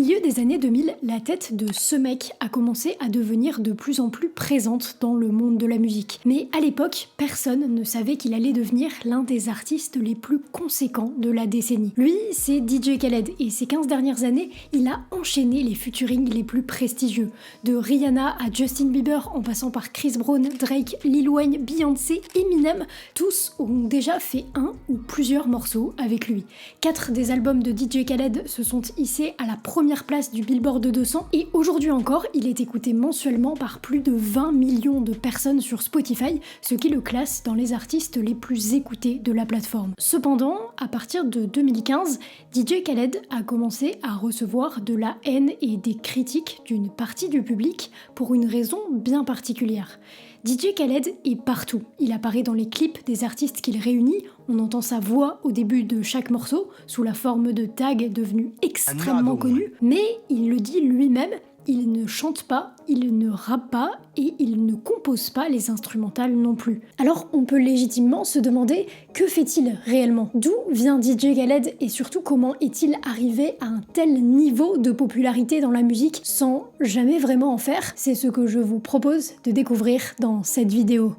milieu des années 2000, la tête de ce mec a commencé à devenir de plus en plus présente dans le monde de la musique. Mais à l'époque, personne ne savait qu'il allait devenir l'un des artistes les plus conséquents de la décennie. Lui, c'est DJ Khaled, et ces 15 dernières années, il a enchaîné les featurings les plus prestigieux. De Rihanna à Justin Bieber, en passant par Chris Brown, Drake, Lil Wayne, Beyoncé, Eminem, tous ont déjà fait un ou plusieurs morceaux avec lui. 4 des albums de DJ Khaled se sont hissés à la première place du Billboard 200 et aujourd'hui encore, il est écouté mensuellement par plus de 20 millions de personnes sur Spotify, ce qui le classe dans les artistes les plus écoutés de la plateforme. Cependant, à partir de 2015, DJ Khaled a commencé à recevoir de la haine et des critiques d'une partie du public pour une raison bien particulière. DJ Khaled est partout. Il apparaît dans les clips des artistes qu'il réunit, on entend sa voix au début de chaque morceau, sous la forme de tags devenus extrêmement connus, mais il le dit lui-même, il ne chante pas, il ne rappe pas et il ne compose pas les instrumentales non plus. Alors on peut légitimement se demander que fait-il réellement ? D'où vient DJ Khaled et surtout comment est-il arrivé à un tel niveau de popularité dans la musique sans jamais vraiment en faire ? C'est ce que je vous propose de découvrir dans cette vidéo.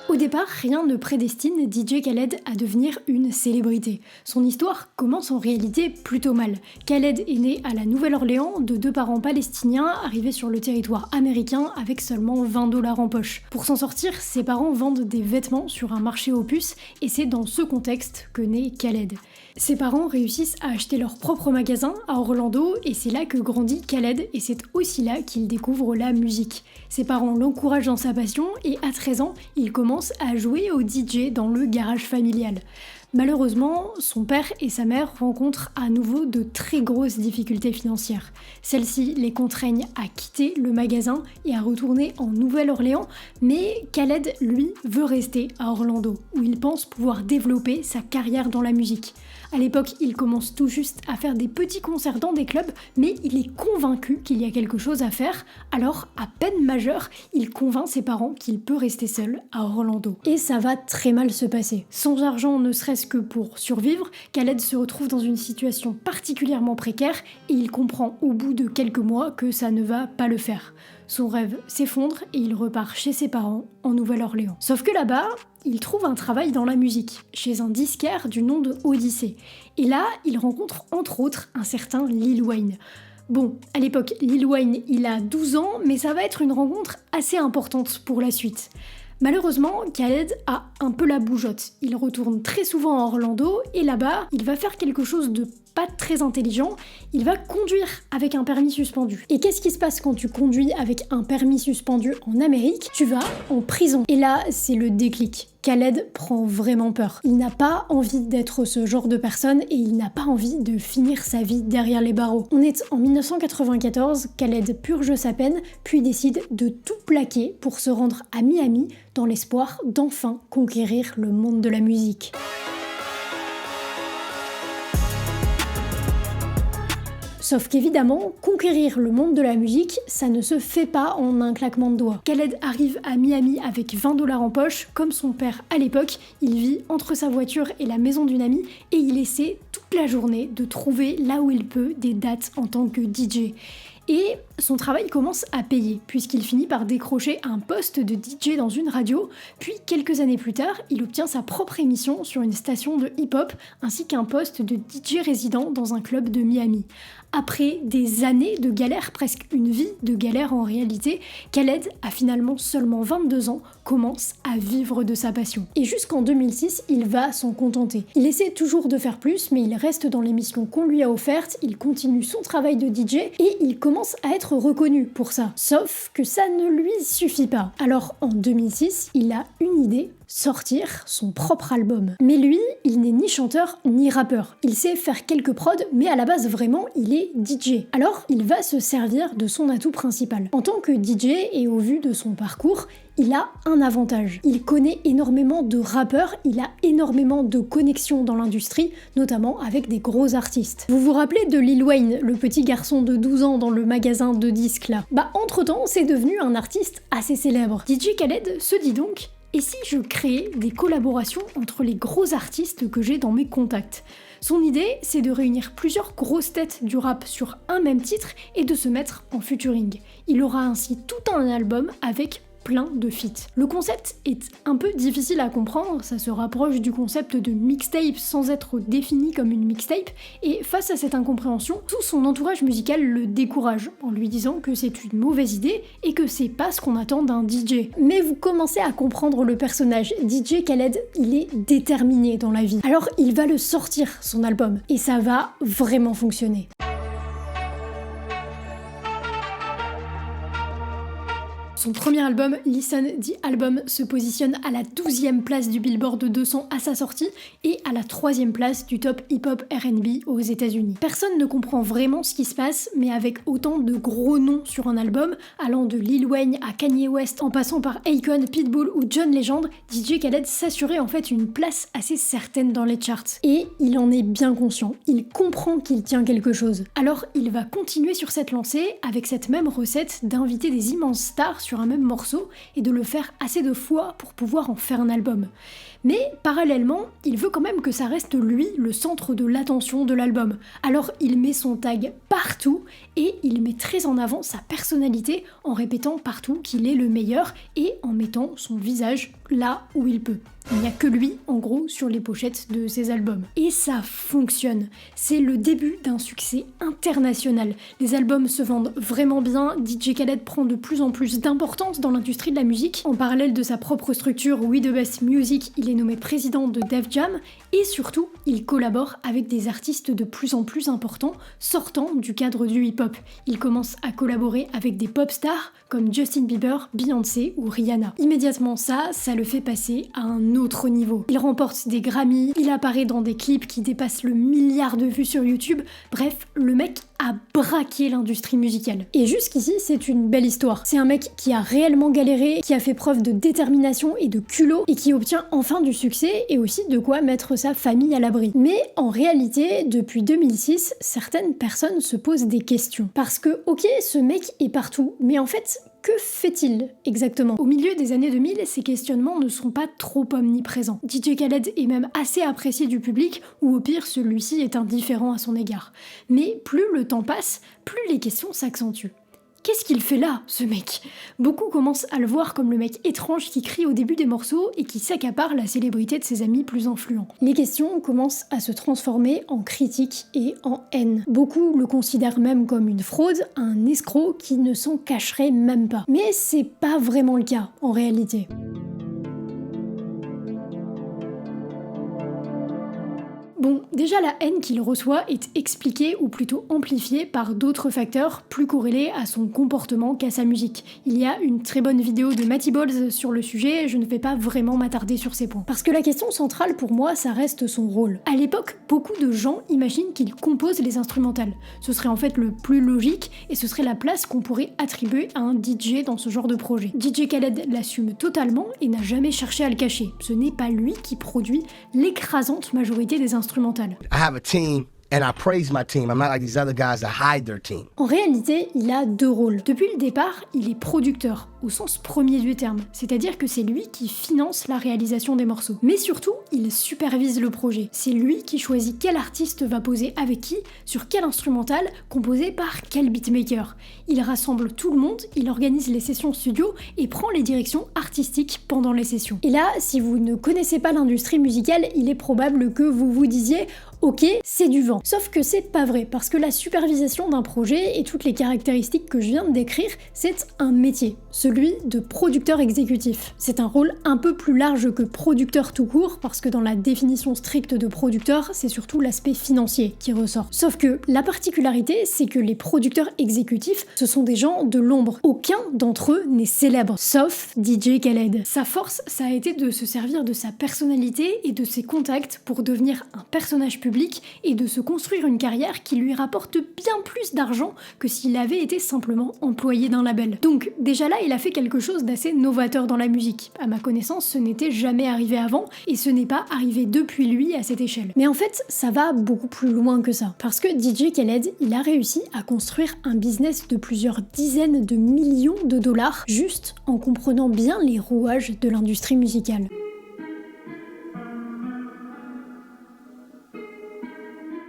Au départ, rien ne prédestine DJ Khaled à devenir une célébrité. Son histoire commence en réalité plutôt mal. Khaled est né à la Nouvelle-Orléans de 2 parents palestiniens arrivés sur le territoire américain avec seulement 20 $ en poche. Pour s'en sortir, ses parents vendent des vêtements sur un marché aux puces et c'est dans ce contexte que naît Khaled. Ses parents réussissent à acheter leur propre magasin à Orlando et c'est là que grandit Khaled et c'est aussi là qu'il découvre la musique. Ses parents l'encouragent dans sa passion et à 13 ans, il commence à jouer au DJ dans le garage familial. Malheureusement, son père et sa mère rencontrent à nouveau de très grosses difficultés financières. Celles-ci les contraignent à quitter le magasin et à retourner en Nouvelle-Orléans, mais Khaled, lui, veut rester à Orlando, où il pense pouvoir développer sa carrière dans la musique. À l'époque, il commence tout juste à faire des petits concerts dans des clubs, mais il est convaincu qu'il y a quelque chose à faire, alors à peine majeur, il convainc ses parents qu'il peut rester seul à Orlando. Et ça va très mal se passer. Sans argent ne serait-ce que pour survivre, Khaled se retrouve dans une situation particulièrement précaire et il comprend au bout de quelques mois que ça ne va pas le faire. Son rêve s'effondre et il repart chez ses parents en Nouvelle-Orléans. Sauf que là-bas, il trouve un travail dans la musique, chez un disquaire du nom de Odyssey. Et là, il rencontre entre autres un certain Lil Wayne. Bon, à l'époque, Lil Wayne, il a 12 ans, mais ça va être une rencontre assez importante pour la suite. Malheureusement, Khaled a un peu la bougeotte. Il retourne très souvent à Orlando et là-bas, il va faire quelque chose de pas très intelligent, il va conduire avec un permis suspendu. Et qu'est-ce qui se passe quand tu conduis avec un permis suspendu en Amérique ? Tu vas en prison. Et là, c'est le déclic. Khaled prend vraiment peur. Il n'a pas envie d'être ce genre de personne et il n'a pas envie de finir sa vie derrière les barreaux. On est en 1994, Khaled purge sa peine, puis décide de tout plaquer pour se rendre à Miami dans l'espoir d'enfin conquérir le monde de la musique. Sauf qu'évidemment, conquérir le monde de la musique, ça ne se fait pas en un claquement de doigts. Khaled arrive à Miami avec 20 $ en poche, comme son père à l'époque, il vit entre sa voiture et la maison d'une amie et il essaie toute la journée de trouver là où il peut des dates en tant que DJ. Et son travail commence à payer, puisqu'il finit par décrocher un poste de DJ dans une radio, puis quelques années plus tard, il obtient sa propre émission sur une station de hip-hop, ainsi qu'un poste de DJ résident dans un club de Miami. Après des années de galère, presque une vie de galère en réalité, Khaled, à finalement seulement 22 ans, commence à vivre de sa passion. Et jusqu'en 2006, il va s'en contenter. Il essaie toujours de faire plus, mais il reste dans l'émission qu'on lui a offerte, il continue son travail de DJ et il commence à être reconnu pour ça. Sauf que ça ne lui suffit pas. Alors en 2006, il a une idée, sortir son propre album. Mais lui, il n'est ni chanteur ni rappeur. Il sait faire quelques prods, mais à la base vraiment, il est DJ. Alors, il va se servir de son atout principal. En tant que DJ et au vu de son parcours, il a un avantage. Il connaît énormément de rappeurs, il a énormément de connexions dans l'industrie, notamment avec des gros artistes. Vous vous rappelez de Lil Wayne, le petit garçon de 12 ans dans le magasin de disques là ? Entre-temps, c'est devenu un artiste assez célèbre. DJ Khaled se dit donc, Et si je créais des collaborations entre les gros artistes que j'ai dans mes contacts? Son idée, c'est de réunir plusieurs grosses têtes du rap sur un même titre et de se mettre en featuring. Il aura ainsi tout un album avec plein de feats. Le concept est un peu difficile à comprendre, ça se rapproche du concept de mixtape sans être défini comme une mixtape, et face à cette incompréhension, tout son entourage musical le décourage en lui disant que c'est une mauvaise idée et que c'est pas ce qu'on attend d'un DJ. Mais vous commencez à comprendre le personnage. DJ Khaled, il est déterminé dans la vie. Alors il va le sortir, son album, et ça va vraiment fonctionner. Son premier album, Listen the Album, se positionne à la 12e place du Billboard 200 à sa sortie et à la 3e place du top hip-hop R&B aux États-Unis. Personne ne comprend vraiment ce qui se passe, mais avec autant de gros noms sur un album, allant de Lil Wayne à Kanye West, en passant par Akon, Pitbull ou John Legend, DJ Khaled s'assurait en fait une place assez certaine dans les charts. Et il en est bien conscient, il comprend qu'il tient quelque chose. Alors il va continuer sur cette lancée avec cette même recette d'inviter des immenses stars sur un même morceau et de le faire assez de fois pour pouvoir en faire un album. Mais parallèlement, il veut quand même que ça reste lui le centre de l'attention de l'album. Alors il met son tag partout et il met très en avant sa personnalité en répétant partout qu'il est le meilleur et en mettant son visage là où il peut. Il n'y a que lui, en gros, sur les pochettes de ses albums. Et ça fonctionne. C'est le début d'un succès international. Les albums se vendent vraiment bien, DJ Khaled prend de plus en plus d'importance dans l'industrie de la musique. En parallèle de sa propre structure We The Best Music, il est nommé président de Def Jam, et surtout, il collabore avec des artistes de plus en plus importants sortant du cadre du hip-hop. Il commence à collaborer avec des pop stars comme Justin Bieber, Beyoncé ou Rihanna. Immédiatement ça le fait passer à un autre niveau. Il remporte des Grammys, il apparaît dans des clips qui dépassent le milliard de vues sur YouTube, bref, le mec a braqué l'industrie musicale. Et jusqu'ici, c'est une belle histoire. C'est un mec qui a réellement galéré, qui a fait preuve de détermination et de culot, et qui obtient enfin du succès, et aussi de quoi mettre sa famille à l'abri. Mais en réalité, depuis 2006, certaines personnes se posent des questions. Parce que, ok, ce mec est partout, mais en fait, que fait-il exactement? Au milieu des années 2000, ces questionnements ne sont pas trop omniprésents. DJ Khaled est même assez apprécié du public, ou au pire, celui-ci est indifférent à son égard. Mais plus le temps passe, plus les questions s'accentuent. Qu'est-ce qu'il fait là, ce mec? Beaucoup commencent à le voir comme le mec étrange qui crie au début des morceaux et qui s'accapare la célébrité de ses amis plus influents. Les questions commencent à se transformer en critiques et en haine. Beaucoup le considèrent même comme une fraude, un escroc qui ne s'en cacherait même pas. Mais c'est pas vraiment le cas, en réalité. Bon, déjà la haine qu'il reçoit est expliquée ou plutôt amplifiée par d'autres facteurs plus corrélés à son comportement qu'à sa musique. Il y a une très bonne vidéo de Matty Balls sur le sujet, je ne vais pas vraiment m'attarder sur ces points. Parce que la question centrale pour moi, ça reste son rôle. À l'époque, beaucoup de gens imaginent qu'il compose les instrumentales. Ce serait en fait le plus logique et ce serait la place qu'on pourrait attribuer à un DJ dans ce genre de projet. DJ Khaled l'assume totalement et n'a jamais cherché à le cacher. Ce n'est pas lui qui produit l'écrasante majorité des instrumentales. I have a team. And I praise my team. I'm not like these other guys that hide their team. En réalité, il a deux rôles. Depuis le départ, il est producteur, au sens premier du terme. C'est-à-dire que c'est lui qui finance la réalisation des morceaux. Mais surtout, il supervise le projet. C'est lui qui choisit quel artiste va poser avec qui, sur quel instrumental, composé par quel beatmaker. Il rassemble tout le monde, il organise les sessions studio et prend les directions artistiques pendant les sessions. Et là, si vous ne connaissez pas l'industrie musicale, il est probable que vous vous disiez « Ok, c'est du vent ». Sauf que c'est pas vrai, parce que la supervision d'un projet et toutes les caractéristiques que je viens de décrire, c'est un métier, celui de producteur exécutif. C'est un rôle un peu plus large que producteur tout court, parce que dans la définition stricte de producteur, c'est surtout l'aspect financier qui ressort. Sauf que la particularité, c'est que les producteurs exécutifs, ce sont des gens de l'ombre. Aucun d'entre eux n'est célèbre, sauf DJ Khaled. Sa force, ça a été de se servir de sa personnalité et de ses contacts pour devenir un personnage public et de se construire une carrière qui lui rapporte bien plus d'argent que s'il avait été simplement employé d'un label. Donc déjà là, il a a fait quelque chose d'assez novateur dans la musique. À ma connaissance, ce n'était jamais arrivé avant, et ce n'est pas arrivé depuis lui à cette échelle. Mais en fait, ça va beaucoup plus loin que ça. Parce que DJ Khaled, il a réussi à construire un business de plusieurs dizaines de millions de dollars, juste en comprenant bien les rouages de l'industrie musicale.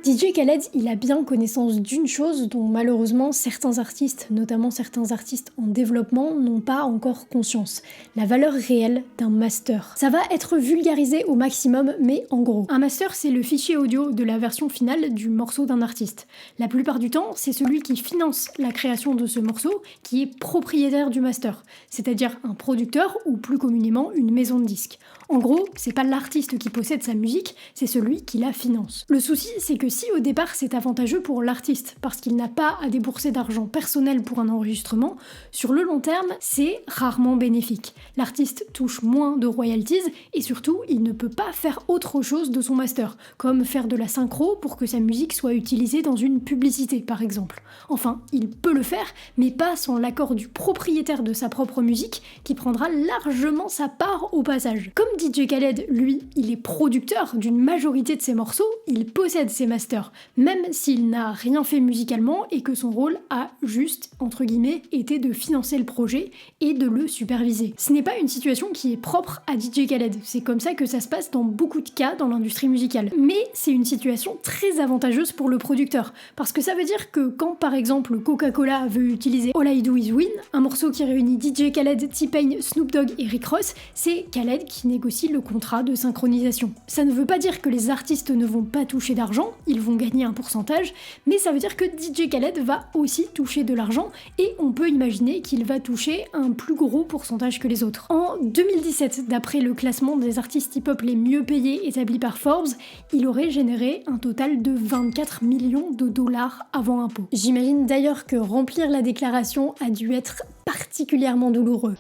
DJ Khaled, il a bien connaissance d'une chose dont malheureusement certains artistes, notamment certains artistes en développement, n'ont pas encore conscience. La valeur réelle d'un master. Ça va être vulgarisé au maximum, mais en gros. Un master, c'est le fichier audio de la version finale du morceau d'un artiste. La plupart du temps, c'est celui qui finance la création de ce morceau qui est propriétaire du master, c'est-à-dire un producteur ou plus communément une maison de disques. En gros, c'est pas l'artiste qui possède sa musique, c'est celui qui la finance. Le souci, c'est que si au départ c'est avantageux pour l'artiste, parce qu'il n'a pas à débourser d'argent personnel pour un enregistrement, sur le long terme, c'est rarement bénéfique. L'artiste touche moins de royalties et surtout, il ne peut pas faire autre chose de son master, comme faire de la synchro pour que sa musique soit utilisée dans une publicité, par exemple. Enfin, il peut le faire, mais pas sans l'accord du propriétaire de sa propre musique, qui prendra largement sa part au passage. Comme DJ Khaled, lui, il est producteur d'une majorité de ses morceaux, il possède ses masters, même s'il n'a rien fait musicalement et que son rôle a juste, entre guillemets, été de financer le projet et de le superviser. Ce n'est pas une situation qui est propre à DJ Khaled, c'est comme ça que ça se passe dans beaucoup de cas dans l'industrie musicale. Mais c'est une situation très avantageuse pour le producteur, parce que ça veut dire que quand par exemple Coca-Cola veut utiliser All I Do Is Win, un morceau qui réunit DJ Khaled, T-Pain, Snoop Dogg et Rick Ross, c'est Khaled qui négocie le contrat de synchronisation. Ça ne veut pas dire que les artistes ne vont pas toucher d'argent, ils vont gagner un pourcentage, mais ça veut dire que DJ Khaled va aussi toucher de l'argent et on peut imaginer qu'il va toucher un plus gros pourcentage que les autres. En 2017, d'après le classement des artistes hip-hop les mieux payés établi par Forbes, il aurait généré un total de 24 millions de dollars avant impôt. J'imagine d'ailleurs que remplir la déclaration a dû être particulièrement douloureux.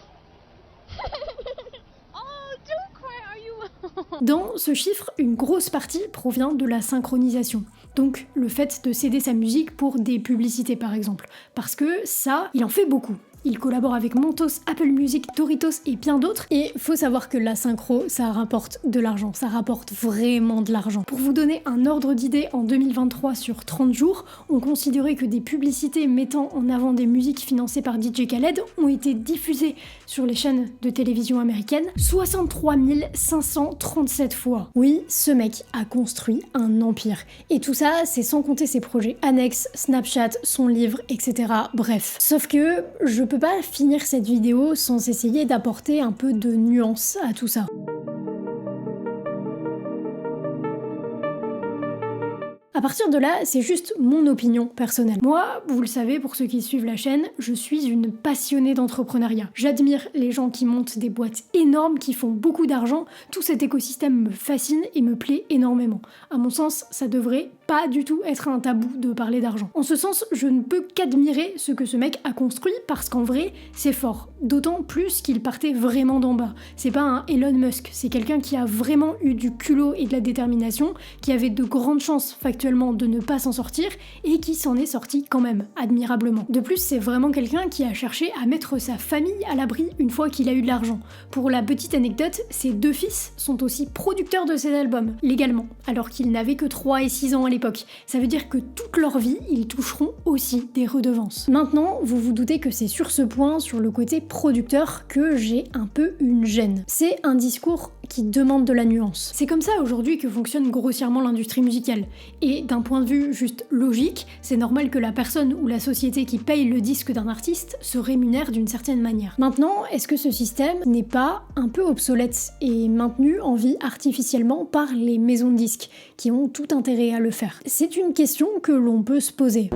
Dans ce chiffre, une grosse partie provient de la synchronisation. Donc le fait de céder sa musique pour des publicités par exemple. Parce que ça, il en fait beaucoup. Il collabore avec Mentos, Apple Music, Doritos et bien d'autres. Et faut savoir que la synchro, ça rapporte de l'argent. Ça rapporte vraiment de l'argent. Pour vous donner un ordre d'idée, en 2023, sur 30 jours, on considérait que des publicités mettant en avant des musiques financées par DJ Khaled ont été diffusées sur les chaînes de télévision américaines 63 537 fois. Oui, ce mec a construit un empire. Et tout ça, c'est sans compter ses projets annexes, Snapchat, son livre, etc. Bref. Sauf que je peux pas finir cette vidéo sans essayer d'apporter un peu de nuance à tout ça. À partir de là, c'est juste mon opinion personnelle. Moi, vous le savez pour ceux qui suivent la chaîne, je suis une passionnée d'entrepreneuriat. J'admire les gens qui montent des boîtes énormes, qui font beaucoup d'argent. Tout cet écosystème me fascine et me plaît énormément. À mon sens, ça devrait pas du tout être un tabou de parler d'argent. En ce sens, je ne peux qu'admirer ce que ce mec a construit parce qu'en vrai, c'est fort. D'autant plus qu'il partait vraiment d'en bas. C'est pas un Elon Musk, c'est quelqu'un qui a vraiment eu du culot et de la détermination, qui avait de grandes chances factuellement de ne pas s'en sortir et qui s'en est sorti quand même, admirablement. De plus, c'est vraiment quelqu'un qui a cherché à mettre sa famille à l'abri une fois qu'il a eu de l'argent. Pour la petite anecdote, ses deux fils sont aussi producteurs de ses albums, légalement, alors qu'ils n'avaient que 3 et 6 ans à l'époque. Ça veut dire que toute leur vie, ils toucheront aussi des redevances. Maintenant, vous vous doutez que c'est sur ce point, sur le côté producteur, que j'ai un peu une gêne. C'est un discours qui demande de la nuance. C'est comme ça aujourd'hui que fonctionne grossièrement l'industrie musicale. Et d'un point de vue juste logique, c'est normal que la personne ou la société qui paye le disque d'un artiste se rémunère d'une certaine manière. Maintenant, est-ce que ce système n'est pas un peu obsolète et maintenu en vie artificiellement par les maisons de disques, qui ont tout intérêt à le faire? C'est une question que l'on peut se poser.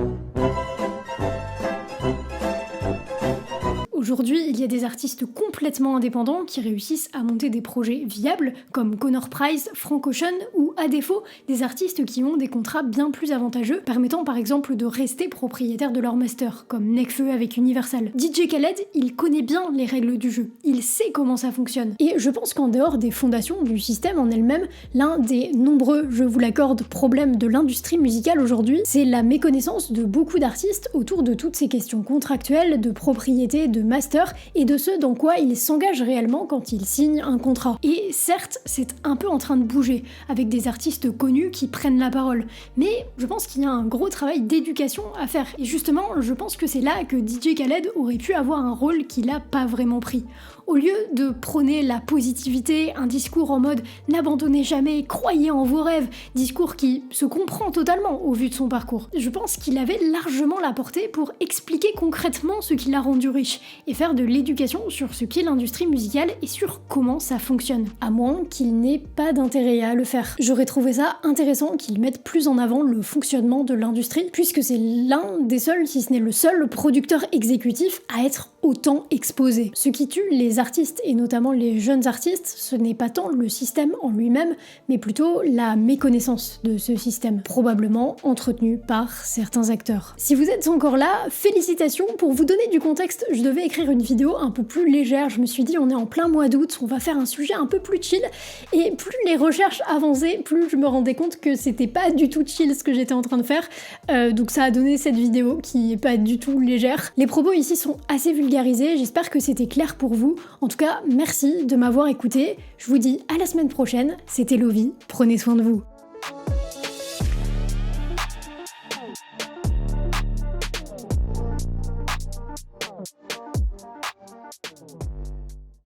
Aujourd'hui, il y a des artistes complètement indépendants qui réussissent à monter des projets viables comme Connor Price, Frank Ocean ou à défaut des artistes qui ont des contrats bien plus avantageux permettant par exemple de rester propriétaires de leur master comme Nekfeu avec Universal. DJ Khaled, il connaît bien les règles du jeu, il sait comment ça fonctionne. Et je pense qu'en dehors des fondations du système en elle-même, l'un des nombreux, je vous l'accorde, problèmes de l'industrie musicale aujourd'hui, c'est la méconnaissance de beaucoup d'artistes autour de toutes ces questions contractuelles, de propriété, de master et de ce dans quoi il s'engage réellement quand il signe un contrat. Et certes, c'est un peu en train de bouger, avec des artistes connus qui prennent la parole, mais je pense qu'il y a un gros travail d'éducation à faire. Et justement, je pense que c'est là que DJ Khaled aurait pu avoir un rôle qu'il a pas vraiment pris. Au lieu de prôner la positivité, un discours en mode « n'abandonnez jamais, croyez en vos rêves », discours qui se comprend totalement au vu de son parcours, je pense qu'il avait largement la portée pour expliquer concrètement ce qui l'a rendu riche et faire de l'éducation sur ce qu'est l'industrie musicale et sur comment ça fonctionne, à moins qu'il n'ait pas d'intérêt à le faire. J'aurais trouvé ça intéressant qu'il mette plus en avant le fonctionnement de l'industrie, puisque c'est l'un des seuls, si ce n'est le seul, producteur exécutif à être autant exposé. Ce qui tue les artistes, et notamment les jeunes artistes, ce n'est pas tant le système en lui-même, mais plutôt la méconnaissance de ce système, probablement entretenu par certains acteurs. Si vous êtes encore là, félicitations. Pour vous donner du contexte, je devais écrire une vidéo un peu plus légère, je me suis dit on est en plein mois d'août, on va faire un sujet un peu plus chill, et plus les recherches avançaient, plus je me rendais compte que c'était pas du tout chill ce que j'étais en train de faire, donc ça a donné cette vidéo qui est pas du tout légère. Les propos ici sont assez vulgarisés, j'espère que c'était clair pour vous. En tout cas, merci de m'avoir écouté. Je vous dis à la semaine prochaine. C'était Lovie. Prenez soin de vous.